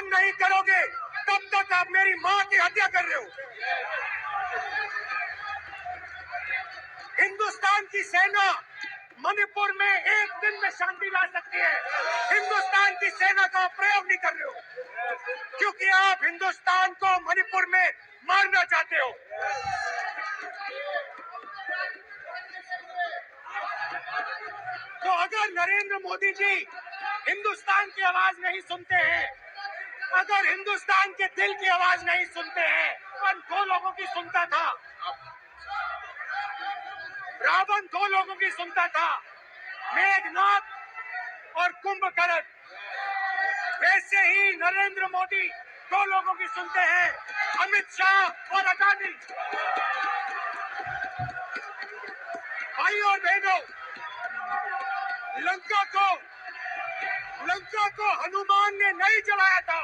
बंद नहीं करोगे तब तक आप मेरी माँ की हत्या कर रहे हो। हिंदुस्तान की सेना मणिपुर में एक दिन में शांति ला सकती है। हिंदुस्तान की सेना का प्रयोग नहीं कर रहे हो क्योंकि आप हिंदुस्तान को मणिपुर में मारना चाहते हो। तो अगर नरेंद्र मोदी जी हिंदुस्तान की आवाज नहीं सुनते हैं, अगर हिंदुस्तान के दिल की आवाज नहीं सुनते हैं, तो दो लोगों की सुनता था। रावण दो लोगों की सुनता था, मेघनाथ और कुंभकर्ण। वैसे ही नरेंद्र मोदी दो लोगों की सुनते हैं, अमित शाह और अडानी। भाई और बहनों, लंका को हनुमान ने नहीं जलाया था,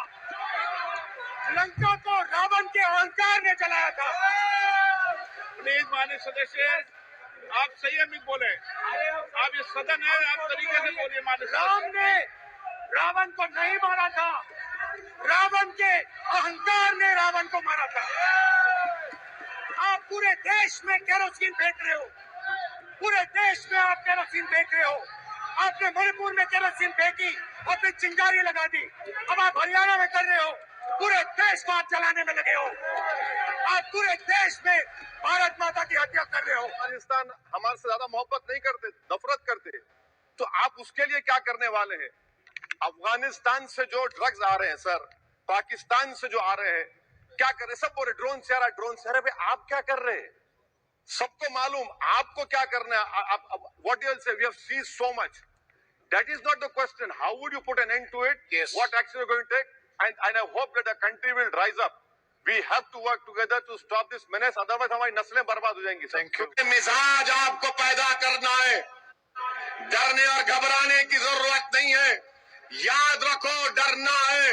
लंका को रावण के अहंकार ने जलाया था। प्लीज माननीय सदस्य, आप संयमित बोले। आप ये सदन है, आप तरीके से बोलिए। माननीय राम ने रावण को नहीं मारा था, रावण के अहंकार ने रावण को मारा था। आप पूरे देश में केरोसिन फेंक रहे हो, पूरे देश में आप केरोसिन फेंक रहे हो। आपने मणिपुर में केरोसिन फेंकी और फिर चिंगारी लगा दी। अब आप हरियाणा में कर रहे हो, पूरे देश को आप जलाने में लगे हो। आप पूरे देश में भारत माता की हत्या कर रहे हो। पाकिस्तान हमारे से ज्यादा मोहब्बत नहीं करते, नफरत करते, तो आप उसके लिए क्या करने वाले हैं? अफगानिस्तान से जो ड्रग्स आ रहे हैं सर, पाकिस्तान से जो आ रहे हैं, क्या कर रहे हैं? सब बोल रहे ड्रोन से आ रहा, ड्रोन से आ रहा है। आप क्या कर रहे हैं? सबको मालूम आपको क्या करना है। What you will say, we have seen so much. That is not the question. How would you put an end to it? Yes. What action are you going to take? And I hope that the country will rise up. We have to work together to stop this menace. Otherwise, हमारी नस्लें बर्बाद हो जाएंगी। Thank you. मिजाज आपको पैदा करना है, डरने और घबराने की जरूरत नहीं है। याद रखो, डरना है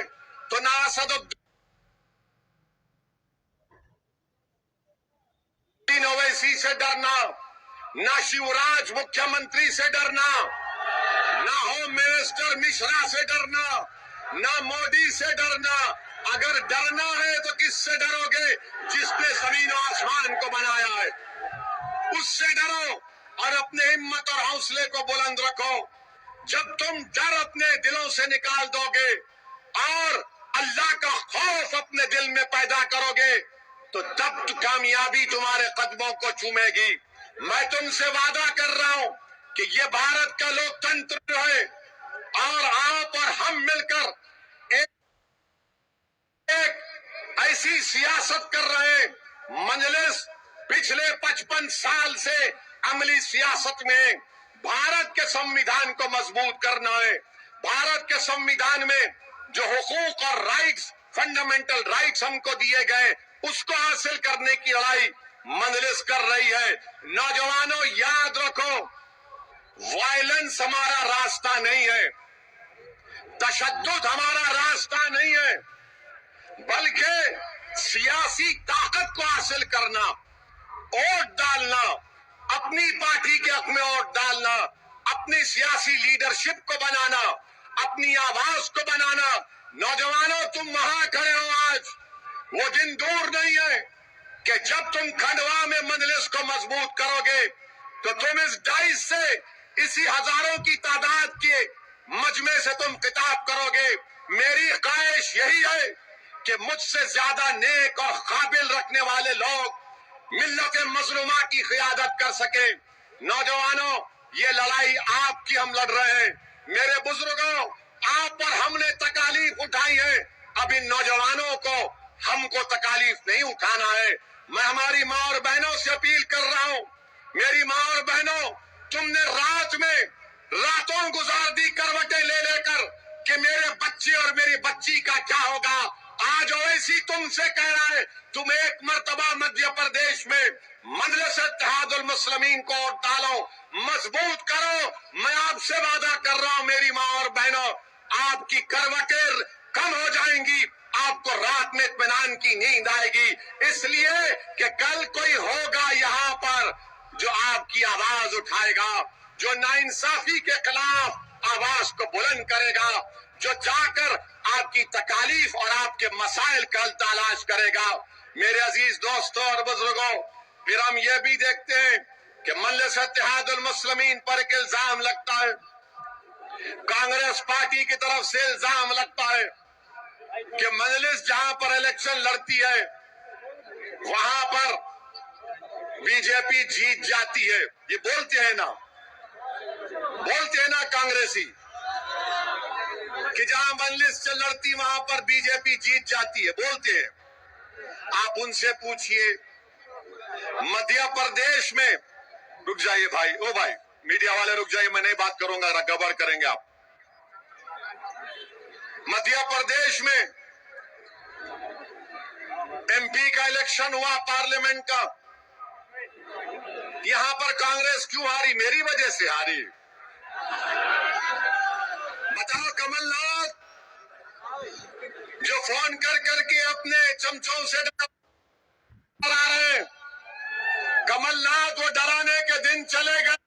तो ना असदुद्दीन ओवैसी से डरना, ना शिवराज मुख्यमंत्री से डरना, ना होम मिनिस्टर मिश्रा से डरना, ना मोदी से डरना। अगर डरना है तो किससे डरोगे? जिसने जमीन और आसमान को बनाया है, उससे डरो और अपने हिम्मत और हौसले को बुलंद रखो। जब तुम डर अपने दिलों से निकाल दोगे और अल्लाह का खौफ अपने दिल में पैदा करोगे, तो तब कामयाबी तुम्हारे कदमों को चूमेगी। मैं तुमसे वादा कर रहा हूं कि ये भारत का लोकतंत्र है और आप और हम मिलकर एक ऐसी सियासत कर रहे हैं। मजलिस पिछले 55 साल से अमली सियासत में भारत के संविधान को मजबूत करना है। भारत के संविधान में जो हुकूक और राइट्स, फंडामेंटल राइट्स हमको दिए गए, उसको हासिल करने की लड़ाई मजलिस कर रही है। नौजवानों, याद रखो, वायलेंस हमारा रास्ता नहीं है, तशद्दुद हमारा रास्ता नहीं है, बल्कि सियासी ताकत को हासिल करना, वोट डालना, अपनी पार्टी के हक में वोट डालना, अपनी सियासी लीडरशिप को बनाना, अपनी आवाज को बनाना। नौजवानों, तुम वहां खड़े हो आज, वो दिन दूर नहीं है कि जब तुम खंडवा में मजलिस को मजबूत करोगे तो तुम इस डाइस से, इसी हजारों की तादाद के मजमे से तुम खिताब करोगे। मेरी ख्वाहिश यही है कि मुझसे ज्यादा नेक और काबिल रखने वाले लोग मिल्लत मजलूमा की क़ियादत कर सके। नौजवानों, ये लड़ाई आपकी हम लड़ रहे हैं। मेरे बुजुर्गों, आप पर हमने तकालीफ उठाई है, अब इन नौजवानों को हमको तकालीफ नहीं उठाना है। मैं हमारी माँ और बहनों से अपील कर रहा हूँ, मेरी माँ और बहनों, तुमने रात में रातों गुजार दी करवटें ले लेकर कि मेरे बच्चे और मेरी बच्ची का क्या होगा। आज ओवैसी तुमसे कह रहा है, तुम एक मर्तबा मध्य प्रदेश में मजलिस इत्तेहादुल मुस्लिमीन को वोट डालो, मजबूत करो। मैं आपसे वादा कर रहा हूँ मेरी माँ और बहनों, आपकी करवटें कम हो जाएंगी, आपको रात में इत्मीनान की नींद आएगी। इसलिए कि कल कोई होगा यहाँ पर जो आपकी आवाज उठाएगा, जो नाइंसाफी के खिलाफ आवाज को बुलंद करेगा, जो जाकर आपकी کی تکالیف اور آپ کے مسائل کا حل تلاش کرے گا. میرے عزیز دوستوں اور بزرگوں، پھر ہم یہ بھی دیکھتے ہیں کہ مجلس اتحاد المسلمین پر ایک الزام لگتا ہے، کانگریس پارٹی کی طرف سے الزام لگتا ہے کہ مجلس جہاں پر الیکشن لڑتی ہے وہاں پر بی جے پی جیت جاتی ہے. یہ بولتے ہیں نا کانگریسی کہ جہاں مجلس لڑتی وہاں پر بی جے پی جیت جاتی ہے، بولتے ہیں. آپ ان سے پوچھئے مدھیہ پردیش میں، رک جائیے بھائی، او بھائی میڈیا والے رک جائیے، میں نہیں بات کروں گا، گڑبڑ کریں گے آپ. مدھیہ پردیش میں ایم پی کا الیکشن ہوا، پارلیمنٹ کا. یہاں پر کانگریس کیوں ہاری؟ میری وجہ سے ہاری. بتاؤ کمل ناتھ جو فون کر کے اپنے چمچوں سے ڈرا رہے ہیں، کمل ناتھ وہ ڈرانے کے دن چلے گئے.